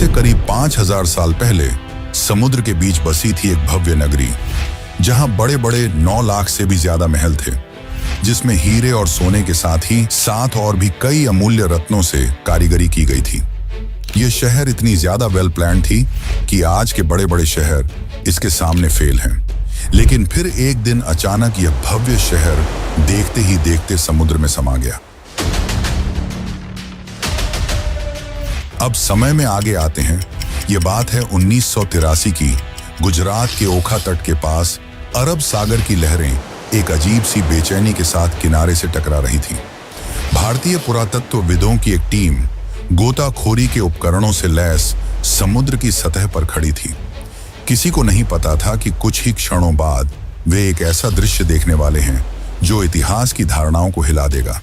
से करीब 5000 साल पहले समुद्र के बीच बसी थी एक भव्य नगरी, जहां बड़े बड़े 9 लाख से भी ज्यादा महल थे, जिसमें हीरे और सोने के साथ ही 7 और भी कई अमूल्य रत्नों से कारीगरी की गई थी। यह शहर इतनी ज्यादा वेल प्लान थी कि आज के बड़े बड़े शहर इसके सामने फेल हैं। लेकिन फिर एक दिन अचानक यह भव्य शहर देखते ही देखते समुद्र में समा गया। अब समय में आगे आते हैं। यह बात है 1983 की। गुजरात के ओखा तट के पास अरब सागर की लहरें एक अजीब सी बेचैनी के साथ किनारे से टकरा रही थी। भारतीय पुरातत्वविदों की एक टीम गोताखोरी के उपकरणों से लैस समुद्र की सतह पर खड़ी थी। किसी को नहीं पता था कि कुछ ही क्षणों बाद वे एक ऐसा दृश्य देखने वाले हैं जो इतिहास की धारणाओं को हिला देगा।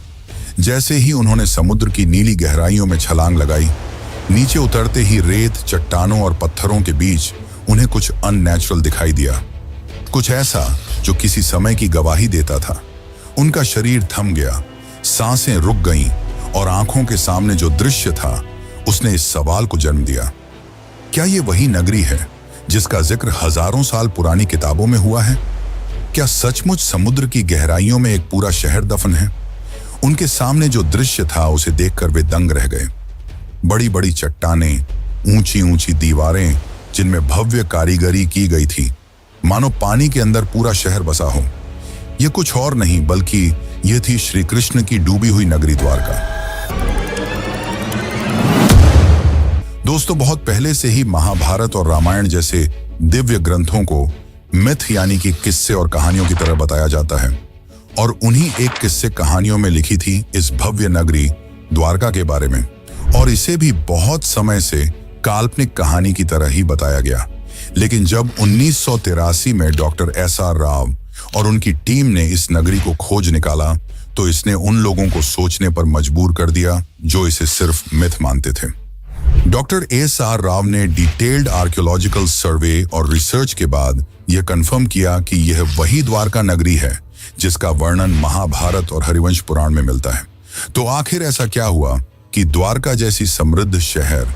जैसे ही उन्होंने समुद्र की नीली गहराइयों में छलांग लगाई, नीचे उतरते ही रेत, चट्टानों और पत्थरों के बीच उन्हें कुछ अननेचुरल दिखाई दिया, कुछ ऐसा जो किसी समय की गवाही देता था। उनका शरीर थम गया, सांसें रुक गईं और आंखों के सामने जो दृश्य था उसने इस सवाल को जन्म दिया, क्या ये वही नगरी है जिसका जिक्र हजारों साल पुरानी किताबों में हुआ है? क्या सचमुच समुद्र की गहराइयों में एक पूरा शहर दफन है? उनके सामने जो दृश्य था उसे देखकर वे दंग रह गए। बड़ी बड़ी चट्टानें, ऊंची ऊंची दीवारें जिनमें भव्य कारीगरी की गई थी, मानो पानी के अंदर पूरा शहर बसा हो। यह कुछ और नहीं बल्कि यह थी श्री कृष्ण की डूबी हुई नगरी द्वारका। दोस्तों, बहुत पहले से ही महाभारत और रामायण जैसे दिव्य ग्रंथों को मिथ यानी कि किस्से और कहानियों की तरह बताया जाता है, और उन्हीं एक किस्से कहानियों में लिखी थी इस भव्य नगरी द्वारका के बारे में, और इसे भी बहुत समय से काल्पनिक कहानी की तरह ही बताया गया। लेकिन जब 1983 में डॉक्टर SR राव और उनकी टीम ने इस नगरी को खोज निकाला, तो इसने उन लोगों को सोचने पर मजबूर कर दिया जो इसे सिर्फ मिथ मानते थे। डॉक्टर SR राव ने डिटेल्ड आर्कियोलॉजिकल सर्वे और रिसर्च के बाद यह कंफर्म किया कि यह वही द्वारका नगरी है जिसका वर्णन महाभारत और हरिवंश पुराण में मिलता है। तो आखिर ऐसा क्या हुआ कि द्वारका जैसी समृद्ध शहर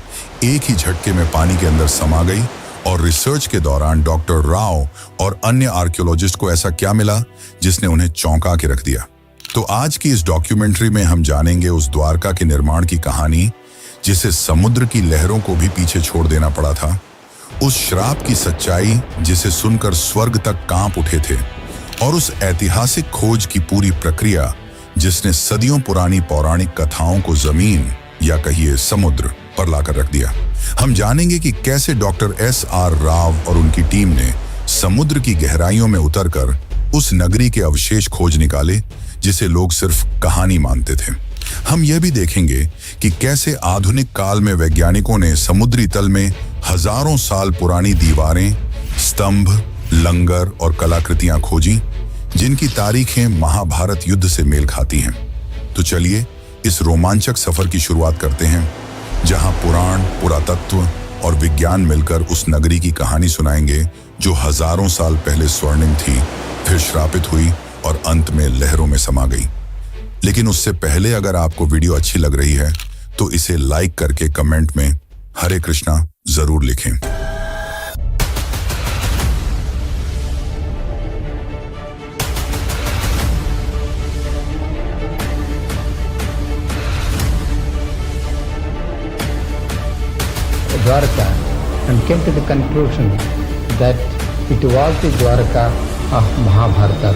एक ही झटके में पानी के अंदर समा गई, और रिसर्च के दौरान डॉक्टर राव और अन्य आर्कियोलॉजिस्ट को ऐसा क्या मिला जिसने उन्हें चौंका के रख दिया? तो आज की इस डॉक्यूमेंट्री में हम जानेंगे उस द्वारका के निर्माण की कहानी जिसे समुद्र की लहरों को भी पीछे छोड़ देना पड़ा था, उस श्राप की सच्चाई जिसे सुनकर स्वर्ग तक कांप उठे थे, और उस ऐतिहासिक खोज की पूरी प्रक्रिया जिसने सदियों पुरानी पौराणिक कथाओं को जमीन या कहिए समुद्र पर लाकर रख दिया। हम जानेंगे कि कैसे डॉक्टर SR राव और उनकी टीम ने समुद्र की गहराइयों में उतरकर उस नगरी के अवशेष खोज निकाले जिसे लोग सिर्फ कहानी मानते थे। हम यह भी देखेंगे कि कैसे आधुनिक काल में वैज्ञानिकों ने समुद्री तल में हजारों साल पुरानी दीवारें, स्तंभ, लंगर और कलाकृतियां खोजी जिनकी तारीखें महाभारत युद्ध से मेल खाती हैं। तो चलिए इस रोमांचक सफर की शुरुआत करते हैं, जहां पुराण, पुरातत्व और विज्ञान मिलकर उस नगरी की कहानी सुनाएंगे जो हजारों साल पहले स्वर्णिम थी, फिर श्रापित हुई और अंत में लहरों में समा गई। लेकिन उससे पहले अगर आपको वीडियो अच्छी लग रही है तो इसे लाइक करके कमेंट में हरे कृष्णा जरूर लिखें। Dwarka and came to the conclusion that it was the Dwarka of Mahabharata.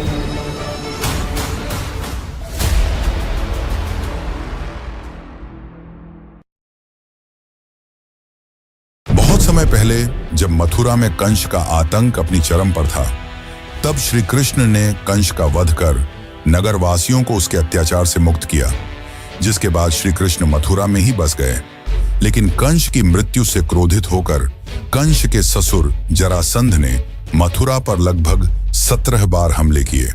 बहुत समय पहले जब मथुरा में कंस का आतंक अपनी चरम पर था, तब श्री कृष्ण ने कंस का वध कर नगरवासियों को उसके अत्याचार से मुक्त किया, जिसके बाद श्री कृष्ण मथुरा में ही बस गए। लेकिन कंस की मृत्यु से क्रोधित होकर कंस के ससुर जरासंध ने मथुरा पर लगभग 17 बार हमले किए।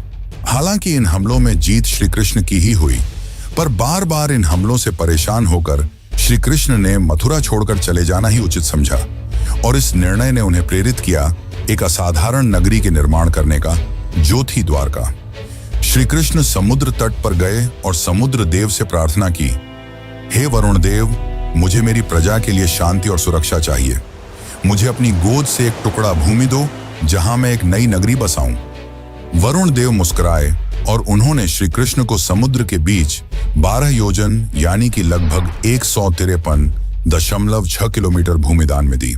हालांकि इन हमलों में जीत श्री कृष्ण की ही हुई, पर बार बार इन हमलों से परेशान होकर श्री कृष्ण ने मथुरा छोड़कर चले जाना ही उचित समझा, और इस निर्णय ने उन्हें प्रेरित किया एक असाधारण नगरी के निर्माण करने का, जो थी द्वारका। श्री कृष्ण समुद्र तट पर गए और समुद्र देव से प्रार्थना की, हे वरुण देव, मुझे मेरी प्रजा के लिए शांति और सुरक्षा चाहिए। मुझे अपनी गोद से एक टुकड़ा भूमि दो जहां मैं एक नई नगरी बसाऊं। वरुण देव मुस्कुराए और उन्होंने श्री कृष्ण को समुद्र के बीच 12 योजन यानी कि लगभग 153.6 किलोमीटर भूमि दान में दी,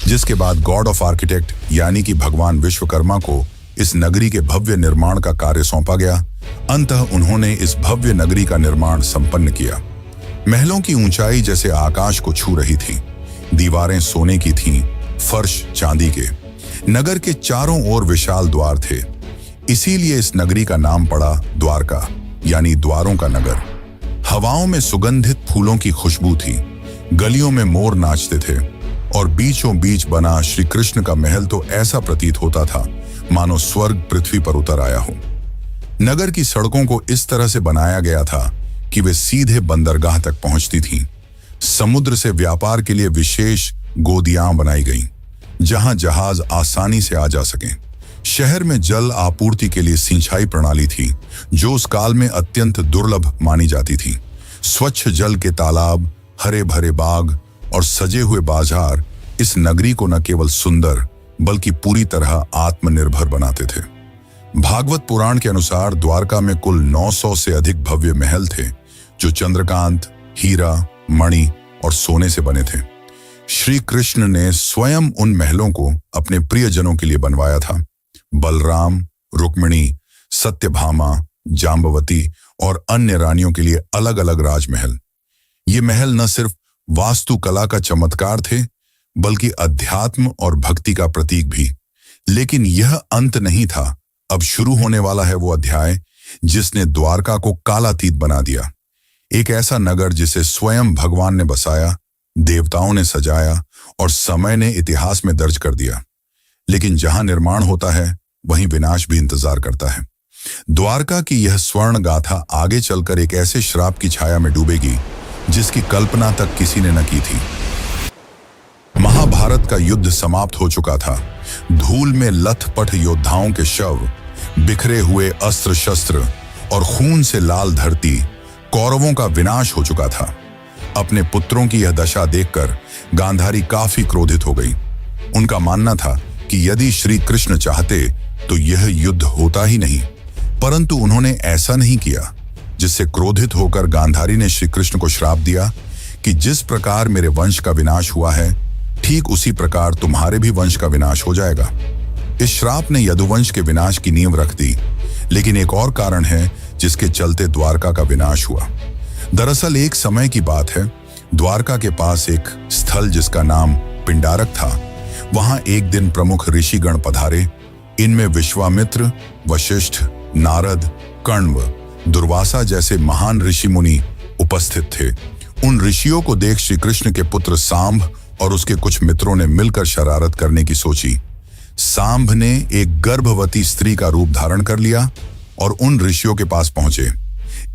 जिसके बाद गॉड ऑफ आर्किटेक्ट यानी कि भगवान विश्वकर्मा को इस नगरी के भव्य निर्माण का कार्य सौंपा गया। अंततः उन्होंने इस भव्य नगरी का निर्माण संपन्न किया। महलों की ऊंचाई जैसे आकाश को छू रही थी, दीवारें सोने की थीं, फर्श चांदी के। नगर के चारों ओर विशाल द्वार थे, इसीलिए इस नगरी का नाम पड़ा द्वारका यानी द्वारों का नगर। हवाओं में सुगंधित फूलों की खुशबू थी, गलियों में मोर नाचते थे और बीचों बीच बना श्री कृष्ण का महल तो ऐसा प्रतीत होता था मानो स्वर्ग पृथ्वी पर उतर आया हो। नगर की सड़कों को इस तरह से बनाया गया था कि वे सीधे बंदरगाह तक पहुंचती थीं। समुद्र से व्यापार के लिए विशेष गोदियां बनाई गईं, जहां जहाज आसानी से आ जा सकें। शहर में जल आपूर्ति के लिए सिंचाई प्रणाली थी, जो उस काल में अत्यंत दुर्लभ मानी जाती थी। स्वच्छ जल के तालाब, हरे भरे बाग और सजे हुए बाजार इस नगरी को न केवल सुंदर बल्कि पूरी तरह आत्मनिर्भर बनाते थे। भागवत पुराण के अनुसार द्वारका में कुल 900 से अधिक भव्य महल थे, जो चंद्रकांत, हीरा, मणि और सोने से बने थे। श्री कृष्ण ने स्वयं उन महलों को अपने प्रियजनों के लिए बनवाया था। बलराम, रुक्मिणी, सत्यभामा, जाम्बवती और अन्य रानियों के लिए अलग अलग राजमहल। ये महल न सिर्फ वास्तुकला का चमत्कार थे, बल्कि अध्यात्म और भक्ति का प्रतीक भी। लेकिन यह अंत नहीं था। अब शुरू होने वाला है वो अध्याय जिसने द्वारका को कालातीत बना दिया। एक ऐसा नगर जिसे स्वयं भगवान ने बसाया, देवताओं ने सजाया और समय ने इतिहास में दर्ज कर दिया। लेकिन जहां निर्माण होता है, वहीं विनाश भी इंतजार करता है। द्वारका की यह स्वर्ण गाथा आगे चलकर एक ऐसे श्राप की छाया में डूबेगी जिसकी कल्पना तक किसी ने न की थी। महाभारत का युद्ध समाप्त हो चुका था। धूल में लथपथ योद्धाओं के शव, बिखरे हुए अस्त्र शस्त्र और खून से लाल धरती, कौरवों का विनाश हो चुका था। अपने पुत्रों की यह दशा देखकर गांधारी काफी क्रोधित हो गई। उनका मानना था कि यदि श्री कृष्ण चाहते तो यह युद्ध होता ही नहीं, परंतु उन्होंने ऐसा नहीं किया। जिससे क्रोधित होकर गांधारी ने श्री कृष्ण को श्राप दिया कि जिस प्रकार मेरे वंश का विनाश हुआ है, ठीक उसी प्रकार तुम्हारे भी वंश का विनाश हो जाएगा। इस श्राप ने यदुवंश के विनाश की नींव रख दी। लेकिन एक और कारण है जिसके चलते द्वारका का विनाश हुआ। दरअसल एक समय की बात है, द्वारका के पास एक स्थल जिसका नाम पिंडारक था, वहां एक दिन प्रमुख ऋषिगण पधारे। इनमें विश्वामित्र, वशिष्ठ, नारद, कण्व, दुर्वासा जैसे महान ऋषि मुनि उपस्थित थे। उन ऋषियों को देख श्री कृष्ण के पुत्र सांब और उसके कुछ मित्रों ने मिलकर शरारत करने की सोची। सांब ने एक गर्भवती स्त्री का रूप धारण कर लिया और उन ऋषियों के पास पहुंचे।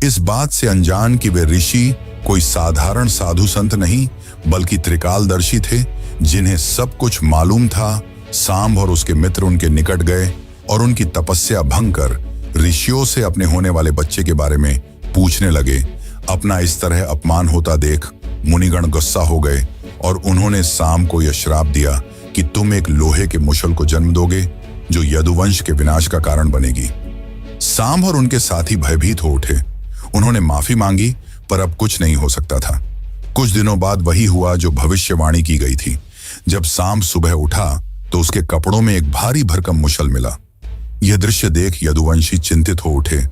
इस बात से अनजान कि वे ऋषि कोई साधारण साधु संत नहीं, बल्कि त्रिकालदर्शी थे, जिन्हें सब कुछ मालूम था। सांब और उसके मित्र उनके निकट गए और उनकी तपस्या भंग कर ऋषियों से अपने होने वाले बच्चे के बारे में पूछने लगे। अपना इस तरह अपमान होता देख मुनिगण गुस्सा हो गए और उन्होंने सांब को यह श्राप दिया कि तुम एक लोहे के मुशल को जन्म दोगे जो यदुवंश के विनाश का कारण बनेगी। सांब और उनके साथी भयभीत हो उठे। उन्होंने माफी मांगी, पर अब कुछ नहीं हो सकता था। कुछ दिनों बाद वही हुआ जो भविष्यवाणी की गई थी। जब सांब सुबह उठा तो उसके कपड़ों में एक भारी भरकम मुशल मिला। यह दृश्य देख यदुवंशी चिंतित हो उठे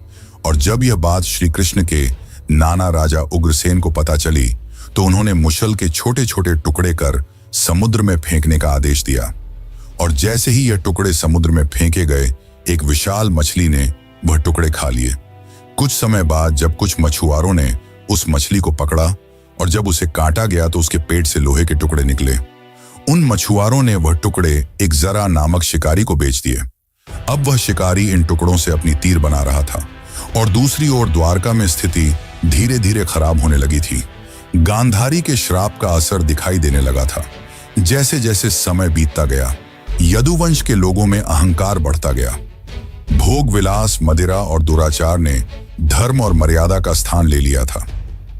और जब यह बात श्री कृष्ण के नाना राजा उग्रसेन को पता चली तो उन्होंने मुशल के छोटे छोटे टुकड़े कर समुद्र में फेंकने का आदेश दिया। और जैसे ही यह टुकड़े समुद्र में फेंके गए, एक विशाल मछली ने वह टुकड़े खा लिए। कुछ समय बाद जब कुछ मछुआरों ने उस मछली को पकड़ा और जब उसे काटा गया तो उसके पेट से लोहे के टुकड़े निकले। उन मछुआरों ने वह टुकड़े एक जरा नामक शिकारी को बेच दिए। अब वह शिकारी इन टुकड़ों से अपनी तीर बना रहा था और दूसरी ओर द्वारका में स्थिति धीरे धीरे खराब होने लगी थी। गांधारी के श्राप का असर दिखाई देने लगा था। जैसे जैसे समय बीतता गया, यदुवंश के लोगों में अहंकार बढ़ता गया। भोग विलास, मदिरा और दुराचार ने धर्म और मर्यादा का स्थान ले लिया था।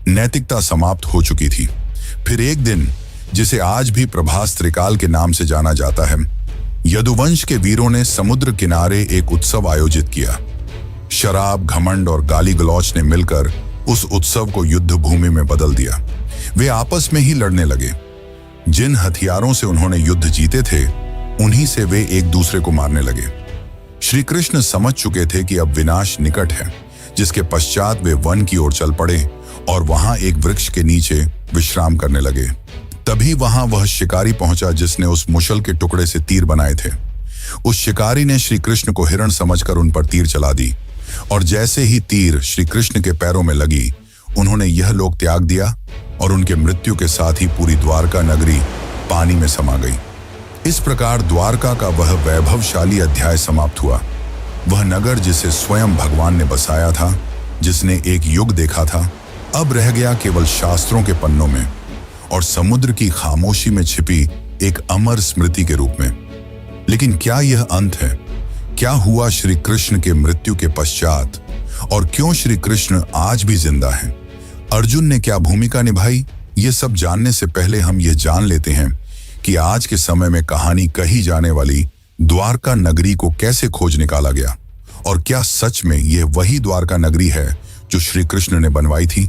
नैतिकता समाप्त हो चुकी थी। फिर एक दिन, जिसे आज भी प्रभास त्रिकाल के नाम से जाना जाता है, यदुवंश के वीरों ने समुद्र किनारे एक उत्सव आयोजित किया। शराब, घमंड और गाली गलौच ने मिलकर उस उत्सव को युद्ध भूमि में बदल दिया। वे आपस में ही लड़ने लगे। जिन हथियारों से उन्होंने युद्ध जीते थे, उन्हीं से वे एक दूसरे को मारने लगे। श्री कृष्ण समझ चुके थे कि अब विनाश निकट है, जिसके पश्चात वे वन की ओर चल पड़े और वहां एक वृक्ष के नीचे विश्राम करने लगे। तभी वहां वह शिकारी पहुंचा जिसने उस मुशल के टुकड़े से तीर बनाए थे। उस शिकारी ने श्री कृष्ण को हिरण समझकर उन पर तीर चला दी, और जैसे ही तीर श्री कृष्ण के पैरों में लगी, उन्होंने यह लोक त्याग दिया और उनके मृत्यु के साथ ही पूरी द्वारका नगरी पानी में समा गई। इस प्रकार द्वारका का वह वैभवशाली अध्याय समाप्त हुआ। वह नगर जिसे स्वयं भगवान ने बसाया था, जिसने एक युग देखा था, अब रह गया केवल शास्त्रों के पन्नों में और समुद्र की खामोशी में छिपी एक अमर स्मृति के रूप में। लेकिन क्या यह अंत है? क्या हुआ श्री कृष्ण के मृत्यु के पश्चात, और क्यों श्री कृष्ण आज भी जिंदा हैं? अर्जुन ने क्या भूमिका निभाई? ये सब जानने से पहले हम ये जान लेते हैं कि आज के समय में कहानी कही जाने वाली द्वारका नगरी को कैसे खोज निकाला गया, और क्या सच में यह वही द्वारका नगरी है जो श्री कृष्ण ने बनवाई थी?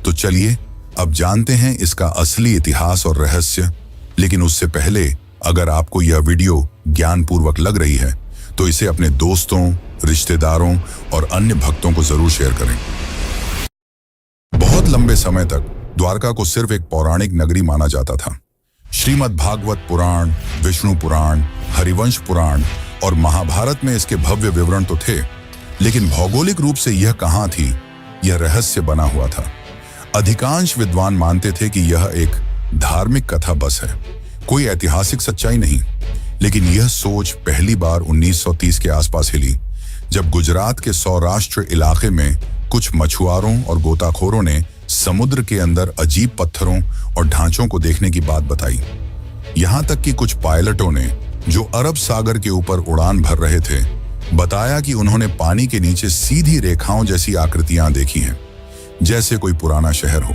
तो चलिए अब जानते हैं इसका असली इतिहास और रहस्य। लेकिन उससे पहले, अगर आपको यह वीडियो ज्ञानपूर्वक लग रही है तो इसे अपने दोस्तों, रिश्तेदारों और अन्य भक्तों को जरूर शेयर करें। बहुत लंबे समय तक द्वारका को सिर्फ एक पौराणिक नगरी माना जाता था। श्रीमद् भागवत पुराण, विष्णु पुराण, हरिवंश पुराण और महाभारत में इसके भव्य विवरण तो थे, लेकिन भौगोलिक रूप से यह कहां थी, यह रहस्य बना हुआ था। अधिकांश विद्वान मानते थे कि यह एक धार्मिक कथा बस है, कोई ऐतिहासिक सच्चाई नहीं। लेकिन यह सोच पहली बार 1930 के आसपास हिली, जब गुजरात के सौराष्ट्र इलाके में कुछ मछुआरों और गोताखोरों ने समुद्र के अंदर अजीब पत्थरों और ढांचों को देखने की बात बताई। यहां तक कि कुछ पायलटों ने, जो अरब सागर के ऊपर उड़ान भर रहे थे, बताया कि उन्होंने पानी के नीचे सीधी रेखाओं जैसी आकृतियां देखी हैं, जैसे कोई पुराना शहर हो।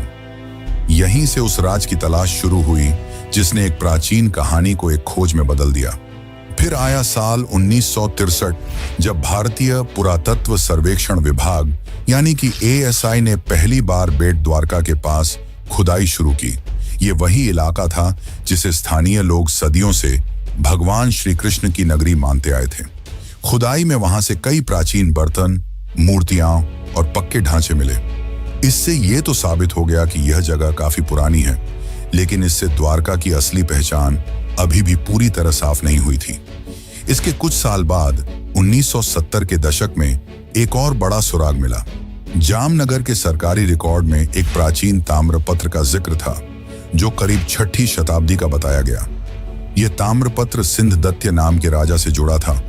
यहीं से उस राज की तलाश शुरू हुई जिसने एक प्राचीन कहानी को एक खोज में बदल दिया। फिर आया साल 1963, जब भारतीय पुरातत्व सर्वेक्षण विभाग यानी कि ASI ने पहली बार बेट द्वारका के पास खुदाई शुरू की। ये वही इलाका था जिसे स्थानीय लोग सदियों से भगवान श्री कृष्ण की नगरी मानते आए थे। खुदाई में वहां से कई प्राचीन बर्तन, मूर्तियां और पक्के ढांचे मिले। इससे ये तो साबित हो गया कि यह जगह काफी पुरानी है, लेकिन इससे द्वारका की असली पहचान अभी भी पूरी तरह साफ नहीं हुई थी। इसके कुछ साल बाद 1970 के दशक में एक और बड़ा सुराग मिला। जामनगर के सरकारी रिकॉर्ड में एक प्राचीन ताम्रपत्र का जिक्र था, जो करीब 6ठी शताब्दी का बताया गया। यह ताम्रपत्र सिंधदत्य नाम के राजा से जुड़ा था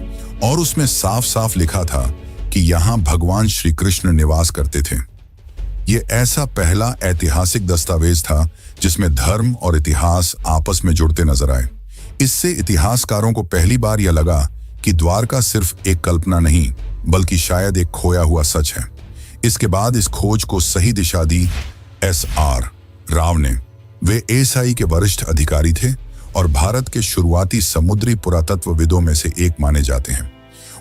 और उसमें साफ साफ लिखा था कि यहाँ भगवान श्री कृष्ण निवास करते थे। यह ऐसा पहला ऐतिहासिक दस्तावेज था जिसमें धर्म और इतिहास आपस में जुड़ते नजर आए। इससे इतिहासकारों को पहली बार यह लगा कि द्वारका सिर्फ एक कल्पना नहीं, बल्कि शायद एक खोया हुआ सच है। इसके बाद इस खोज को सही दिशा दी SR राव ने। वे ASI के वरिष्ठ अधिकारी थे और भारत के शुरुआती समुद्री पुरातत्वविदों में से एक माने जाते हैं।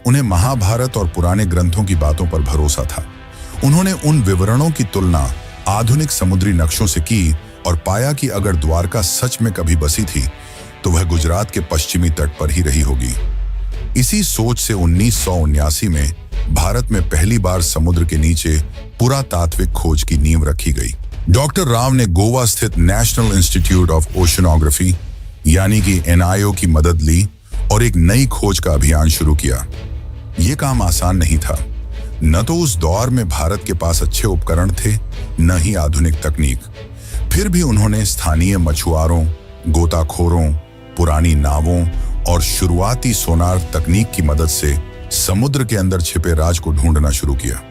उन्हें महाभारत और पुराने ग्रंथों की बातों पर भरोसा था। उन्होंने उन विवरणों की तुलना आधुनिक समुद्री नक्शों से की और पाया कि अगर द्वारका सच में कभी बसी थी तो वह गुजरात के पश्चिमी तट पर ही रही होगी। इसी सोच से 1979 में भारत में पहली बार समुद्र के नीचे पुरातात्विक खोज की नींव रखी गई। डॉक्टर राव ने गोवा स्थित नेशनल इंस्टीट्यूट ऑफ ओशनोग्राफी यानी कि NIO की मदद ली और एक नई खोज का अभियान शुरू किया। यह काम आसान नहीं था। न तो उस दौर में भारत के पास अच्छे उपकरण थे, न ही आधुनिक तकनीक। फिर भी उन्होंने स्थानीय मछुआरों, गोताखोरों, पुरानी नावों और शुरुआती सोनार तकनीक की मदद से समुद्र के अंदर छिपे राज को ढूंढना शुरू किया।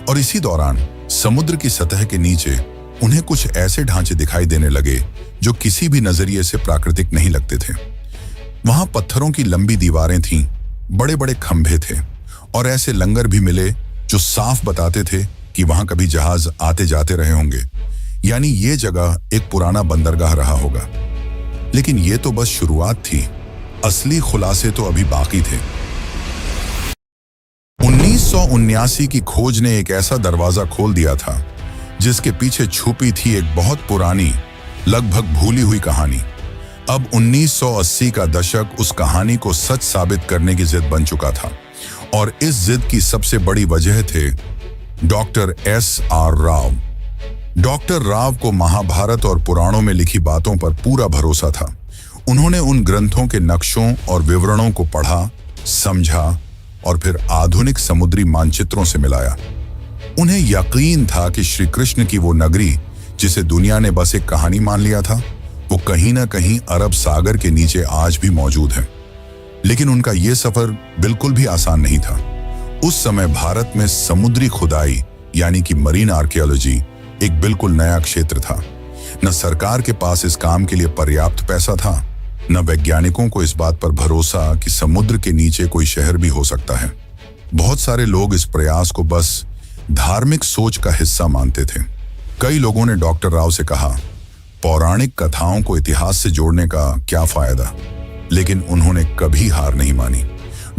और इसी दौरान समुद्र की सतह के नीचे उन्हें कुछ ऐसे ढांचे दिखाई देने लगे जो किसी भी नजरिए से प्राकृतिक नहीं लगते थे। वहां पत्थरों की लंबी दीवारें थीं, बड़े बड़े खंभे थे और ऐसे लंगर भी मिले जो साफ बताते थे कि वहां कभी जहाज आते जाते रहे होंगे। यानी ये जगह एक पुराना बंदरगाह रहा होगा। लेकिन ये तो बस शुरुआत थी, असली खुलासे तो अभी बाकी थे। 1979 की खोज ने एक ऐसा दरवाजा खोल दिया था जिसके पीछे छुपी थी एक बहुत पुरानी, लगभग भूली हुई कहानी। अब 1980 का दशक उस कहानी को सच साबित करने की जिद बन चुका था, और इस जिद की सबसे बड़ी वजह थे doctor S.R. Rao. Doctor Rao को महाभारत और पुराणों में लिखी बातों पर पूरा भरोसा था। उन्होंने उन ग्रंथों के नक्शों और विवरणों को पढ़ा, समझा और फिर आधुनिक समुद्री मानचित्रों से मिलाया। उन्हें यकीन था कि श्री कृष्ण की वो नगरी, जिसे दुनिया ने बस एक कहानी मान लिया था, वो कहीं ना कहीं अरब सागर के नीचे आज भी मौजूद है। लेकिन उनका ये सफर बिल्कुल भी आसान नहीं था। उस समय भारत में समुद्री खुदाई यानी कि मरीन आर्कियोलॉजी एक बिल्कुल नया क्षेत्र था। न सरकार के पास इस काम के लिए पर्याप्त पैसा था, न वैज्ञानिकों को इस बात पर भरोसा कि समुद्र के नीचे कोई शहर भी हो सकता है। बहुत सारे लोग इस प्रयास को बस धार्मिक सोच का हिस्सा मानते थे। कई लोगों ने डॉक्टर राव से कहा, पौराणिक कथाओं को इतिहास से जोड़ने का क्या फायदा, लेकिन उन्होंने कभी हार नहीं मानी।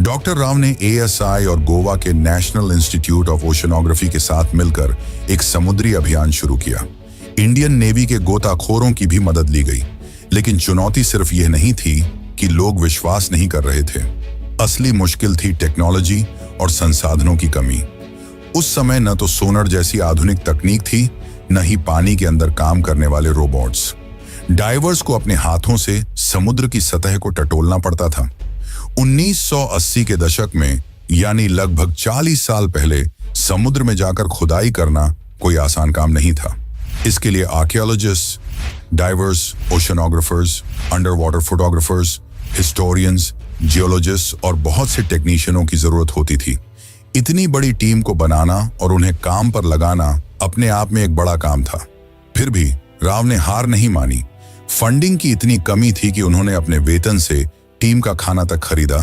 डॉक्टर राव ने ASI और गोवा के नेशनल इंस्टीट्यूट ऑफ ओशनोग्राफी के साथ मिलकर एक समुद्री अभियान शुरू किया। इंडियन नेवी के गोताखोरों की भी मदद ली गई, लेकिन चुनौती सिर्फ यह नहीं थी कि लोग विश्वास नहीं कर रहे थे। असली मुश्किल थी टेक्नोलॉजी और संसाधनों की कमी। उस समय न तो सोनर जैसी आधुनिक तकनीक थी, न ही पानी के अंदर काम करने वाले रोबोट्स। डाइवर्स को अपने हाथों से समुद्र की सतह को टटोलना पड़ता था। 1980 के दशक में, यानी लगभग 40 साल पहले, समुद्र में जाकर खुदाई करना कोई आसान काम नहीं था। इसके लिए archaeologists, divers, oceanographers, underwater photographers, historians, geologist और बहुत से टेक्नीशियनों की जरूरत होती थी। इतनी बड़ी टीम को बनाना और उन्हें काम पर लगाना अपने आप में एक बड़ा काम था। फिर भी राव ने हार नहीं मानी। फंडिंग की इतनी कमी थी कि उन्होंने अपने वेतन से टीम का खाना तक खरीदा।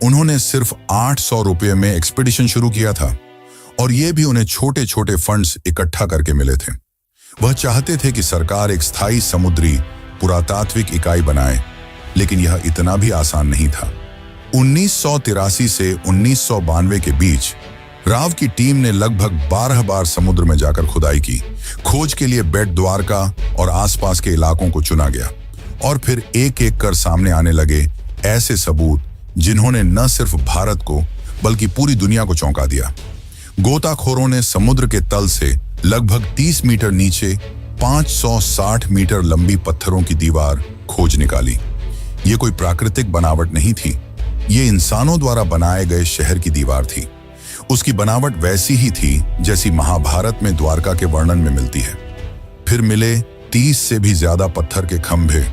उन्होंने सिर्फ 800 रुपये में एक्सपीडिशन शुरू किया था, और ये भी उन्हें छोटे छोटे फंड्स इकट्ठा करके मिले थे। वह चाहते थे कि सरकार एक स्थायी समुद्री पुरातात्विक इकाई बनाए, लेकिन यह इतना भी आसान नहीं था। 1983 से 1992 के बीच राव की टीम ने लगभग 12 बार समुद्र में जाकर खुदाई की। खोज के लिए बेट द्वारका और आसपास के इलाकों को चुना गया, और फिर एक एक कर सामने आने लगे ऐसे सबूत जिन्होंने न सिर्फ भारत को बल्कि पूरी दुनिया को चौंका दिया। गोताखोरों ने समुद्र के तल से लगभग 30 मीटर नीचे 560 मीटर लंबी पत्थरों की दीवार खोज निकाली। ये कोई प्राकृतिक बनावट नहीं थी, ये इंसानों द्वारा बनाए गए शहर की दीवार थी। उसकी बनावट वैसी ही थी जैसी महाभारत में द्वारका के वर्णन में मिलती है। फिर मिले 30 से भी ज्यादा पत्थर के खंभे,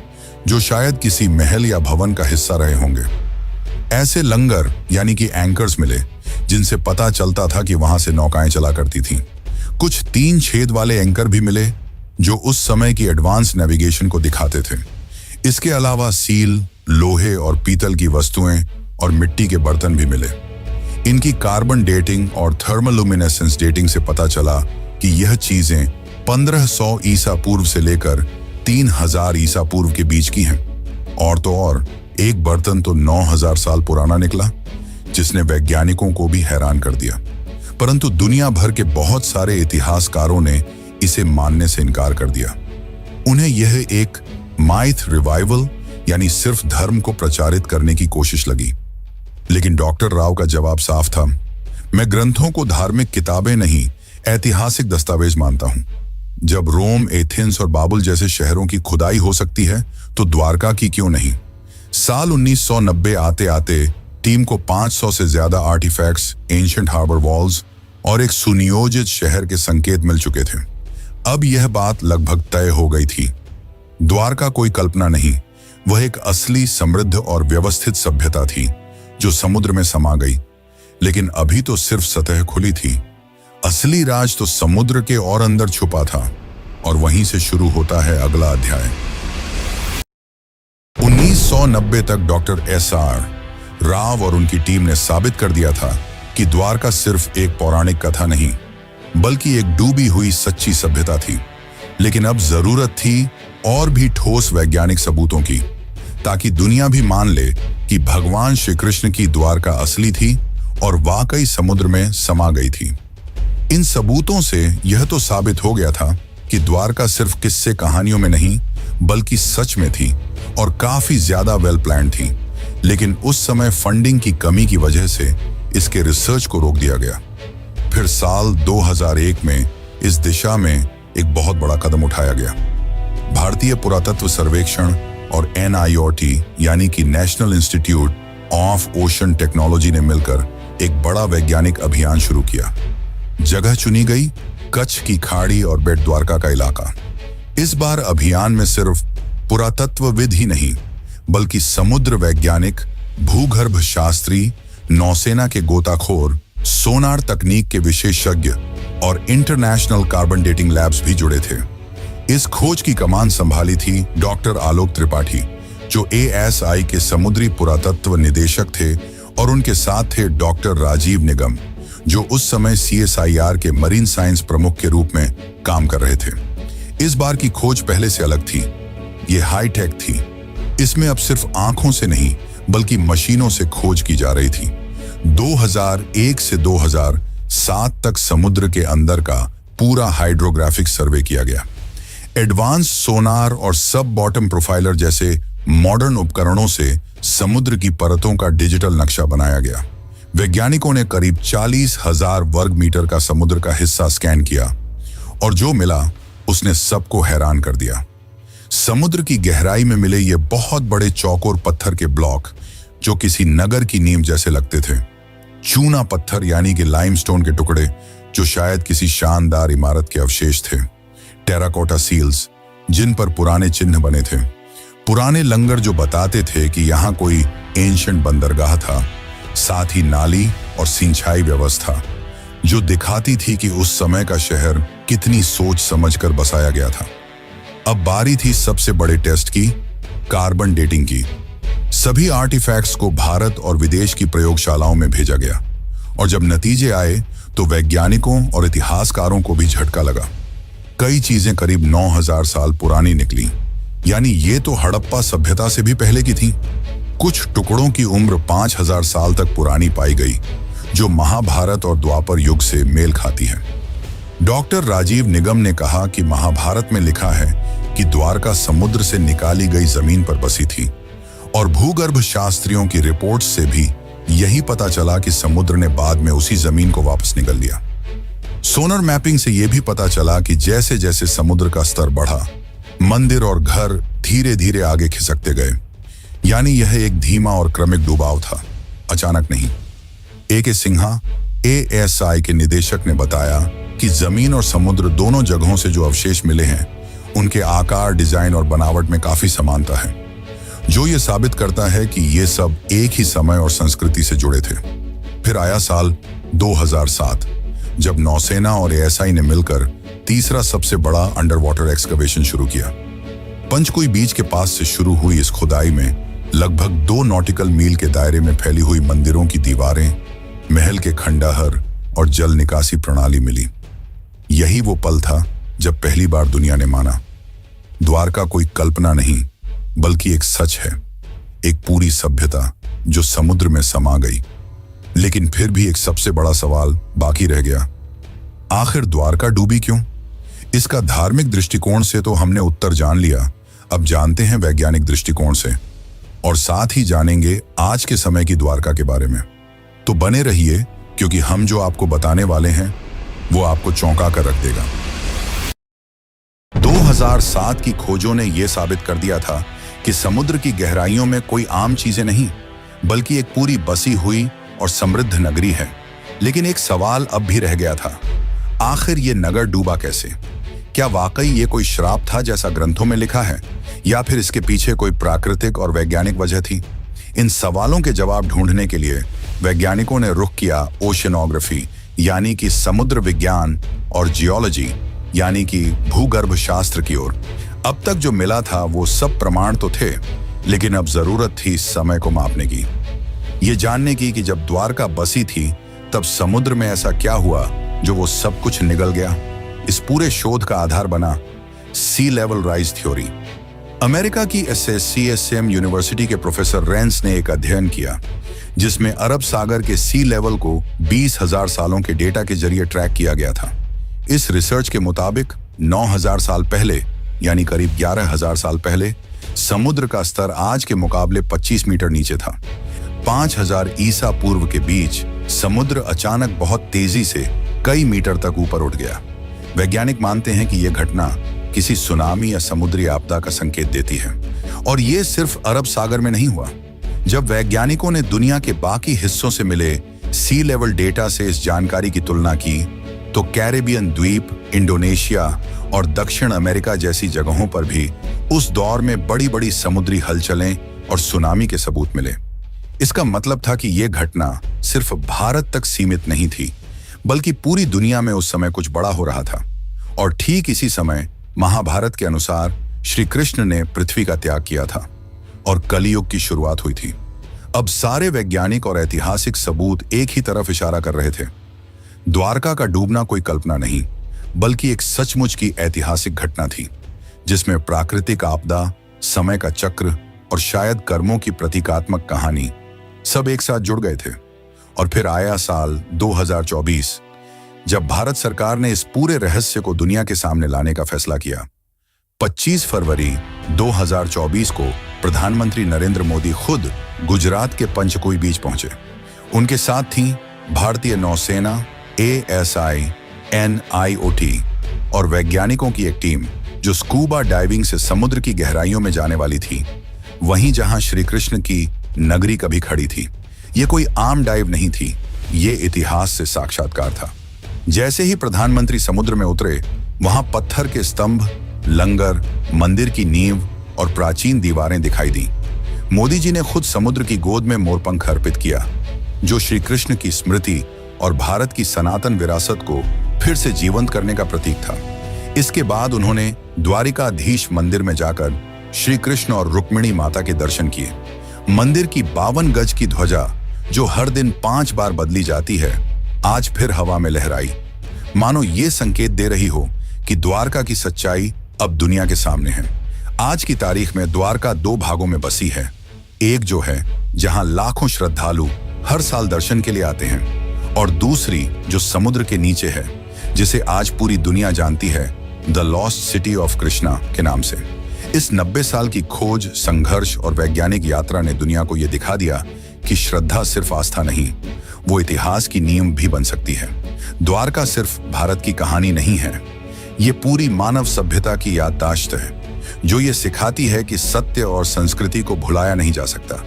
जो शायद किसी महल या भवन का हिस्सा रहे होंगे। ऐसे लंगर यानी कि एंकर्स मिले, जिनसे पता चलता था कि वहां से नौकाएं चला करती थीं। कुछ 3 छेद वाले एंकर भी मिले, जो उस समय की एडवांस नेविगेशन को दिखाते थे। इसके अलावा सील, लोहे और पीतल की वस्तुएं और मिट्टी के बर्तन भी मिले। इनकी कार्बन डेटिंग और थर्मोलुमिनेसेंस डेटिंग से पता चला कि यह चीजें 1500 ईसा पूर्व से लेकर 3000 ईसा पूर्व के बीच की हैं। और तो और एक बर्तन तो 9000 साल पुराना निकला, जिसने वैज्ञानिकों को भी हैरान कर दिया। परंतु दुनिया भर के बहुत सारे इतिहासकारों ने इसे मानने से इनकार कर दिया। उन्हें यह एक माइथ रिवाइवल यानी सिर्फ धर्म को प्रचारित करने की कोशिश लगी। लेकिन डॉक्टर राव का जवाब साफ था, मैं ग्रंथों को धार्मिक किताबें नहीं, ऐतिहासिक दस्तावेज मानता हूं। जब रोम, एथेंस और बाबुल जैसे शहरों की खुदाई हो सकती है, तो द्वारका की क्यों नहीं? साल 1990 आते आते टीम को 500 से ज्यादा आर्टिफैक्ट्स, एंशिएंट हार्बर वॉल्स और एक सुनियोजित शहर के संकेत मिल चुके थे। अब यह बात लगभग तय हो गई थी। द्वारका कोई कल्पना नहीं, वह एक असली, समृद्ध और व्यवस्थित सभ्यता थी जो समुद्र में समा गई। लेकिन अभी तो सिर्फ सतह खुली थी। असली राज तो समुद्र के और अंदर छुपा था, और वहीं से शुरू होता है अगला अध्याय। 1990 तक डॉक्टर S.R. राव और उनकी टीम ने साबित कर दिया था कि द्वारका सिर्फ एक पौराणिक कथा नहीं, बल्कि एक डूबी हुई सच्ची सभ्यता थी। लेकिन अब जरूरत थी और भी ठोस वैज्ञानिक सबूतों की, ताकि दुनिया भी मान ले कि भगवान श्री कृष्ण की द्वारका असली थी और वाकई समुद्र में समा गई थी। इन सबूतों से यह तो साबित हो गया था कि द्वारका सिर्फ किस्से कहानियों में नहीं बल्कि सच में थी और काफी ज्यादा वेल प्लान थी। लेकिन उस समय फंडिंग की कमी की वजह से इसके रिसर्च को रोक दिया गया। फिर साल 2001 में इस दिशा में एक बहुत बड़ा कदम उठाया गया। भारतीय पुरातत्व सर्वेक्षण और NIOT यानी कि national institute of ocean technology ने मिलकर एक बड़ा वैज्ञानिक अभियान शुरू किया। जगह चुनी गई कच्छ की खाड़ी और बेट द्वारका का इलाका। इस बार अभियान में सिर्फ पुरातत्वविद ही नहीं बल्कि समुद्र वैज्ञानिक, भूगर्भ शास्त्री, नौसेना के गोताखोर, सोनार तकनीक के विशेषज्ञ और इंटरनेशनल कार्बन डेटिंग लैब्स भी जुड़े थे। इस खोज की कमान संभाली थी डॉक्टर आलोक त्रिपाठी, जो ASI के समुद्री पुरातत्व निदेशक थे, और उनके साथ थे डॉक्टर राजीव निगम, जो उस समय CSIR के मरीन साइंस प्रमुख के रूप में काम कर रहे थे। इस बार की खोज पहले से अलग थी। ये हाईटेक थी। इसमें अब सिर्फ आंखों से नहीं बल्कि मशीनों से खोज की जा रही थी। 2001 से 2007 तक समुद्र के अंदर का पूरा हाइड्रोग्राफिक सर्वे किया गया। एडवांस सोनार और सब बॉटम प्रोफाइलर जैसे मॉडर्न उपकरणों से समुद्र की परतों का डिजिटल नक्शा बनाया गया। वैज्ञानिकों ने करीब 40,000 वर्ग मीटर का समुद्र का हिस्सा स्कैन किया और जो मिला उसने सबको हैरान कर दिया। समुद्र की गहराई में मिले ये बहुत बड़े चौकोर पत्थर के ब्लॉक, जो किसी नगर की नींव जैसे लगते थे। चूना पत्थर यानी कि लाइमस्टोन के टुकड़े, जो शायद किसी शानदार इमारत के अवशेष थे। टेराकोटा सील्स, जिन पर पुराने चिन्ह बने थे। पुराने लंगर जो बताते थे कि यहाँ कोई एंशिएंट बंदरगाह था। साथ ही नाली और सिंचाई व्यवस्था, जो दिखाती थी कि उस समय का शहर कितनी सोच समझकर बसाया गया था। अब बारी थी सबसे बड़े टेस्ट की, कार्बन डेटिंग की। सभी आर्टिफैक्ट्स को भारत और विदेश की प्रयोगशालाओं में भेजा गया और जब नतीजे आए तो वैज्ञानिकों और इतिहासकारों को भी झटका लगा। कई चीजें करीब 9,000 साल पुरानी निकली, यानी ये तो हड़प्पा सभ्यता से भी पहले की थी। कुछ टुकड़ों की उम्र 5,000 साल तक पुरानी पाई गई, जो महाभारत और द्वापर युग से मेल खाती है। डॉक्टर राजीव निगम ने कहा कि महाभारत में लिखा है कि द्वारका समुद्र से निकाली गई जमीन पर बसी थी और भूगर्भ शास्त्रियों की रिपोर्ट से भी यही पता चला कि समुद्र ने बाद में उसी जमीन को वापस निगल लिया। सोनर मैपिंग से यह भी पता चला कि जैसे जैसे समुद्र का स्तर बढ़ा, मंदिर और घर धीरे धीरे आगे खिसकते गए। यानी यह एक धीमा और क्रमिक डुबाव था, अचानक नहीं। AK सिन्हा, ASI के निदेशक ने बताया कि जमीन और समुद्र दोनों जगहों से जो अवशेष मिले हैं, उनके आकार, डिजाइन और बनावट में काफी समानता है, जो ये साबित करता है कि ये सब एक ही समय और संस्कृति से जुड़े थे। फिर आया साल 2007, जब नौसेना और ASI ने मिलकर तीसरा सबसे बड़ा अंडर वाटर एक्सकवेशन शुरू किया। पंचकुई बीच के पास से शुरू हुई इस खुदाई में लगभग 2 नॉटिकल मील के दायरे में फैली हुई मंदिरों की दीवारें, महल के खंडहर और जल निकासी प्रणाली मिली। यही वो पल था जब पहली बार दुनिया ने माना, द्वारका कोई कल्पना नहीं बल्कि एक सच है, एक पूरी सभ्यता जो समुद्र में समा गई। लेकिन फिर भी एक सबसे बड़ा सवाल बाकी रह गया, आखिर द्वारका डूबी क्यों? इसका धार्मिक दृष्टिकोण से तो हमने उत्तर जान लिया, अब जानते हैं वैज्ञानिक दृष्टिकोण से, और साथ ही जानेंगे आज के समय की द्वारका के बारे में। तो बने रहिए, क्योंकि हम जो आपको बताने वाले हैं वो आपको चौंका कर रख देगा। 2007 की खोजों ने यह साबित कर दिया था कि समुद्र की गहराइयों में कोई आम चीजें नहीं बल्कि एक पूरी बसी हुई और समृद्ध नगरी है। लेकिन एक सवाल अब भी रह गया था, आखिर ये नगर डूबा कैसे? क्या वाकई ये कोई श्राप था जैसा ग्रंथों में लिखा है, या फिर इसके पीछे कोई प्राकृतिक और वैज्ञानिक वजह थी? इन सवालों के जवाब ढूंढने के लिए वैज्ञानिकों ने रुख किया ओशनोग्राफी यानी कि समुद्र विज्ञान और जियोलॉजी यानी कि भूगर्भ शास्त्र की ओर। अब तक जो मिला था वो सब प्रमाण तो थे, लेकिन अब जरूरत थी समय को मापने की, ये जानने की कि जब द्वारका बसी थी तब समुद्र में ऐसा क्या हुआ जो वो सब कुछ निगल गया। इस पूरे शोध का आधार बना सी लेवल राइज थ्योरी। अमेरिका की SSCSM यूनिवर्सिटी के प्रोफेसर रेंस ने एक अध्ययन किया जिसमें अरब सागर के सी लेवल को 20,000 सालों के डेटा के जरिए ट्रैक किया गया था। इस रिसर्च के मुताबिक 9,000 साल पहले यानी करीब 11,000 साल पहले समुद्र का स्तर आज के मुकाबले 25 मीटर नीचे था। 5,000 ईसा पूर्व के बीच समुद्र अचानक बहुत तेजी से कई मीटर तक ऊपर उठ गया। वैज्ञानिक मानते हैं कि यह घटना किसी सुनामी या समुद्री आपदा का संकेत देती है। और यह सिर्फ अरब सागर में नहीं हुआ। जब वैज्ञानिकों ने दुनिया के बाकी हिस्सों से मिले सी लेवल डेटा से इस जानकारी की तुलना की तो कैरेबियन द्वीप, इंडोनेशिया और दक्षिण अमेरिका जैसी जगहों पर भी उस दौर में बड़ी बड़ी समुद्री हलचलें और सुनामी के सबूत मिले। इसका मतलब था कि यह घटना सिर्फ भारत तक सीमित नहीं थी, बल्कि पूरी दुनिया में उस समय कुछ बड़ा हो रहा था। और ठीक इसी समय महाभारत के अनुसार श्री कृष्ण ने पृथ्वी का त्याग किया था और कलियुग की शुरुआत हुई थी। अब सारे वैज्ञानिक और ऐतिहासिक सबूत एक ही तरफ इशारा कर रहे थे। द्वारका का डूबना कोई कल्पना नहीं, बल्कि एक सचमुच की ऐतिहासिक घटना थी जिसमें प्राकृतिक आपदा, समय का चक्र और शायद कर्मों की प्रतीकात्मक कहानी सब एक साथ जुड़ गए थे। और फिर आया साल 2024 जब भारत सरकार ने इस पूरे रहस्य को दुनिया के सामने लाने का फैसला किया। 25 फरवरी 2024 को प्रधानमंत्री नरेंद्र मोदी खुद गुजरात के पंचकुई बीच पहुंचे। उनके साथ थी भारतीय नौसेना, ASI, NIOT और वैज्ञानिकों की एक टीम जो स्कूबा डाइविंग से समुद्र की गहराइयों में जाने वाली थी, वहीं जहां श्री कृष्ण की नगरी कभी खड़ी थी। ये कोई आम डाइव नहीं थी, ये इतिहास से साक्षात्कार था। जैसे ही प्रधानमंत्री समुद्र में उतरे, वहां पत्थर के स्तंभ, लंगर, मंदिर की नींव और प्राचीन दीवारें दिखाई दी। मोदी जी ने खुद समुद्र की गोद में मोरपंख अर्पित किया, जो श्री कृष्ण की स्मृति और भारत की सनातन विरासत को फिर से जीवंत करने का प्रतीक था। इसके बाद उन्होंने द्वारिकाधीश मंदिर में जाकर श्री कृष्ण और रुक्मिणी माता के दर्शन किए। मंदिर की 52 गज की ध्वजा, जो हर दिन 5 बार बदली जाती है, आज फिर हवा में लहराई, मानो ये संकेत दे रही हो कि द्वारका की सच्चाई अब दुनिया के सामने है। आज की तारीख में द्वारका 2 भागों में बसी है। एक जो है जहां लाखों श्रद्धालु हर साल दर्शन के लिए आते हैं, और दूसरी जो समुद्र के नीचे है, जिसे आज पूरी दुनिया जानती है the lost city of Krishna के नाम से। इस 90 साल की खोज, संघर्ष और वैज्ञानिक यात्रा ने दुनिया को यह दिखा दिया कि श्रद्धा सिर्फ आस्था नहीं, वो इतिहास की नींव भी बन सकती है। द्वारका सिर्फ भारत की कहानी नहीं है, ये पूरी मानव सभ्यता की याददाश्त है, जो ये सिखाती है कि सत्य और संस्कृति को भुलाया नहीं जा सकता,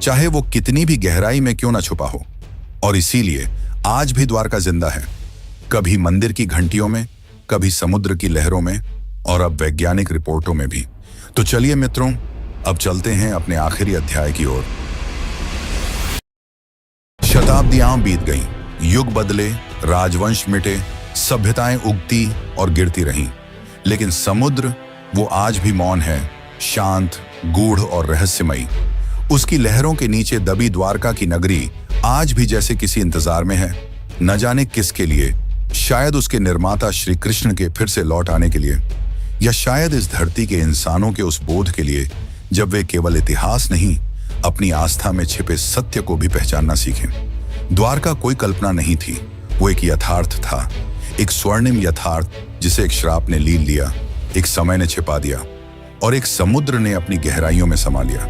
चाहे वो कितनी भी गहराई में क्यों ना छुपा हो। और इसीलिए आज भी द्वारका जिंदा है, कभी मंदिर की घंटियों में, कभी समुद्र की लहरों में और अब वैज्ञानिक रिपोर्टों में भी। तो चलिए मित्रों, अब चलते हैं अपने आखिरी अध्याय की ओर। शताब्दियां बीत गईं, युग बदले, राजवंश मिटे, सभ्यताएं उगती और गिरती रहीं, लेकिन समुद्र वो आज भी मौन है, शांत, गूढ़ और रहस्यमयी। उसकी लहरों के नीचे दबी द्वारका की नगरी आज भी जैसे किसी इंतजार में है, न जाने किसके लिए। शायद उसके निर्माता श्री कृष्ण के फिर से लौट आने के लिए, या शायद इस धरती के इंसानों के उस बोध के लिए जब वे केवल इतिहास नहीं, अपनी आस्था में छिपे सत्य को भी पहचानना सीखें। द्वारका कोई कल्पना नहीं थी, वो एक यथार्थ था, एक स्वर्णिम यथार्थ जिसे एक श्राप ने लील लिया, एक समय ने छिपा दिया और एक समुद्र ने अपनी गहराइयों में समा लिया।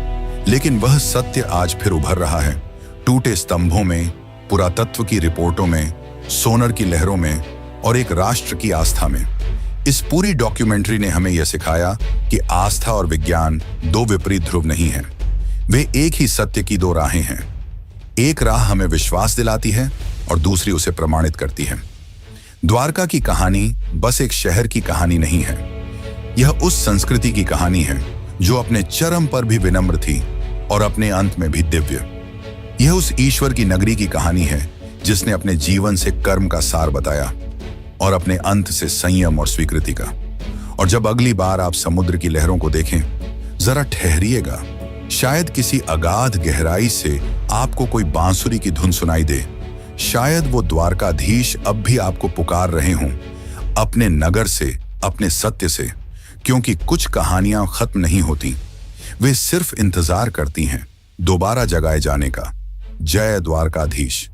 लेकिन वह सत्य आज फिर उभर रहा है, टूटे स्तंभों में, पुरातत्व की रिपोर्टों में, सोनर की लहरों में और एक राष्ट्र की आस्था में। इस पूरी डॉक्यूमेंट्री ने हमें यह सिखाया कि आस्था और विज्ञान 2 विपरीत ध्रुव नहीं हैं, वे एक ही सत्य की 2 राहें हैं। एक राह हमें विश्वास दिलाती है और दूसरी उसे प्रमाणित करती है। द्वारका की कहानी बस एक शहर की कहानी नहीं है, यह उस संस्कृति की कहानी है जो अपने चरम पर भी विनम्र थी और अपने अंत में भी दिव्य। यह उस ईश्वर की नगरी की कहानी है जिसने अपने जीवन से कर्म का सार बताया और अपने अंत से संयम और स्वीकृति का। और जब अगली बार आप समुद्र की लहरों को देखें, जरा ठहरिएगा, शायद किसी अगाध गहराई से आपको कोई बांसुरी की धुन सुनाई दे। शायद वो द्वारकाधीश अब भी आपको पुकार रहे हों, अपने नगर से, अपने सत्य से, क्योंकि कुछ कहानियां खत्म नहीं होती, वे सिर्फ इंतजार करती हैं दोबारा जगाए जाने का। जय द्वारकाधीश।